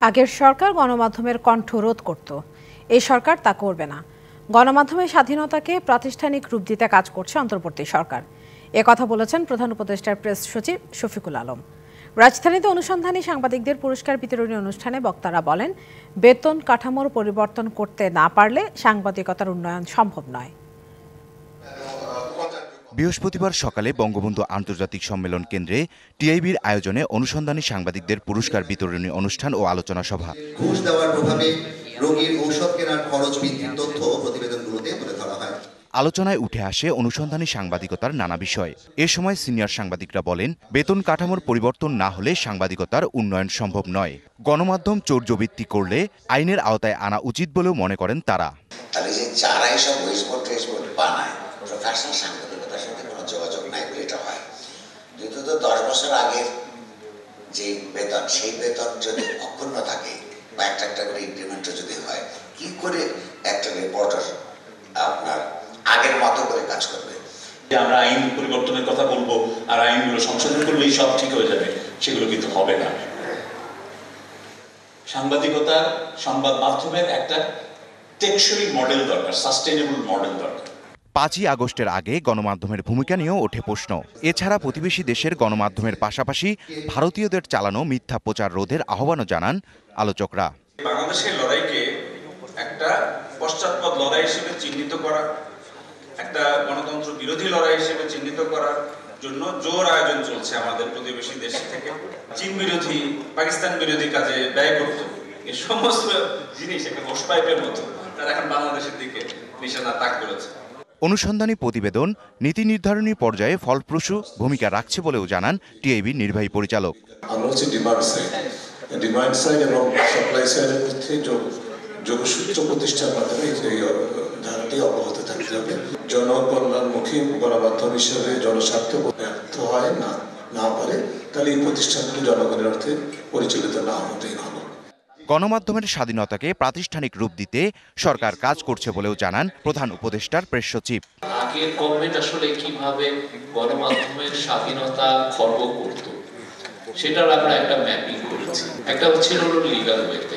আগের সরকার গণমাধ্যমের কণ্ঠ রোধ করত, এই সরকার তা করবে না। গণমাধ্যমের স্বাধীনতাকে প্রাতিষ্ঠানিক রূপ দিতে কাজ করছে অন্তর্বর্তী সরকার, কথা বলেছেন প্রধান উপদেষ্টার প্রেস সচিব শফিকুল আলম। রাজধানীতে অনুসন্ধানী সাংবাদিকদের পুরস্কার বিতরণী অনুষ্ঠানে বক্তারা বলেন, বেতন কাঠামোর পরিবর্তন করতে না পারলে সাংবাদিকতার উন্নয়ন সম্ভব নয়। বৃহস্পতিবার সকালে বঙ্গবন্ধু আন্তর্জাতিক সম্মেলন কেন্দ্রে টিআইবির আয়োজনে অনুসন্ধানী সাংবাদিকদের পুরস্কার বিতরণী অনুষ্ঠান ও আলোচনা সভা। ঘুষ দেওয়ার প্রভাবে রোগীর ঔষধ কেনার খরচ বৃদ্ধির তথ্য প্রতিবেদনগুলোতে তুলে ধরা হয়। আলোচনায় উঠে আসে অনুসন্ধানী সাংবাদিকতার নানা বিষয়। এ সময় সিনিয়র সাংবাদিকরা বলেন, বেতন কাঠামোর পরিবর্তন না হলে সাংবাদিকতার উন্নয়ন সম্ভব নয়। গণমাধ্যম চৌর্যবৃত্তি করলে আইনের আওতায় আনা উচিত বলেও মনে করেন তারা। তাহলে যে যারা এসব ওয়েস্টবোর্ড বানায়, প্রফেশনাল সাংবাদিকতার সাথে কোনো যোগাযোগ নাই বলে এটা হয়। দ্বিতীয়ত 10 বছর আগের যে বেতন, সেই বেতন যদি অক্ষুণ্ণ থাকে বা একটা করে ইনক্রিমেন্টও যদি হয়, কি করে একটা রিপোর্টার আপনার আগের মতো করে কাজ করবে? আমরা আইন পরিবর্তনের কথা বলবো আর আইনগুলো সংশোধন করলেই সব ঠিক হয়ে যাবে, সেগুলো কিন্তু হবে না। সাংবাদিকতা, সংবাদ মাধ্যমের একটা টেকসই মডেল দরকার, সাস্টেইনেবল মডেল দরকার। 5ই আগস্টের আগে গণমাধ্যমের ভূমিকা নিয়েও ওঠে প্রশ্ন। এছাড়া প্রতিবেশী দেশের গণমাধ্যমের পাশাপাশি ভারতীয়দের চালানো মিথ্যা প্রচার রোধের আহ্বানও জানান আলোচকরা। বাংলাদেশের লড়াইকে একটা পশ্চাৎপদ লড়াই হিসেবে চিহ্নিত করা, একটা গণতন্ত্র বিরোধী লড়াই হিসেবে চিহ্নিত করার জন্য জোর আয়োজন চলছে আমাদের প্রতিবেশী দেশ থেকে। চীন বিরোধী, পাকিস্তান বিরোধী কাজে ব্যয় করত। এই সমস্ত জিনিস একটা ঘোষ পাইপের মতো তারা এখন বাংলাদেশের দিকে নিশানা তাক করেছে। অনুসন্ধানী প্রতিবেদন নীতি নির্ধারণী পর্যায়ে ফলপ্রসূ ভূমিকা রাখছে বলেও জানান টিআইবির নির্বাহী পরিচালক। আমরা হচ্ছে ডিমান্ড সাইড এবং সাপ্লাই সাইডের মধ্যে যোগসূত্র প্রতিষ্ঠার মাধ্যমে এই ধারাটি অব্যাহত থাকতে হবে। জনকল্যাণমুখী গণমাধ্যম হিসেবে জনস্বার্থ ব্যর্থ হয় না পারে, তাহলে এই প্রতিষ্ঠানটি জনগণের অর্থে পরিচালিত না হতেই ভালো। গণমাধ্যমের স্বাধীনতাকে প্রাতিষ্ঠানিক রূপ দিতে সরকার কাজ করছে বলেও জানান প্রধান উপদেষ্টার প্রেস সচিব। আগের গভর্নমেন্ট আসলে কিভাবে গণমাধ্যমের স্বাধীনতা খর্ব করত, সেটার আমরা একটা ম্যাপিং করেছি। একটা হচ্ছিল লিগাল ওয়েতে,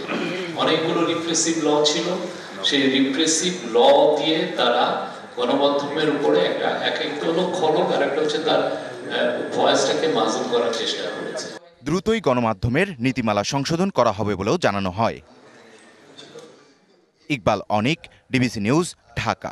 অনেকগুলো রিপ্রেসিভ ল ছিল, সেই রিপ্রেসিভ ল দিয়ে তারা গণমাধ্যমের উপরে একটা হলো খলক, আর একটা হচ্ছে তার ভয়েসটাকে মাজুর করার চেষ্টা করেছে। দ্রুতই গণমাধ্যমের নীতিমালা সংশোধন করা হবে বলেও জানানো হয়। ইকবাল অনিক, ডিবিসি নিউজ, ঢাকা।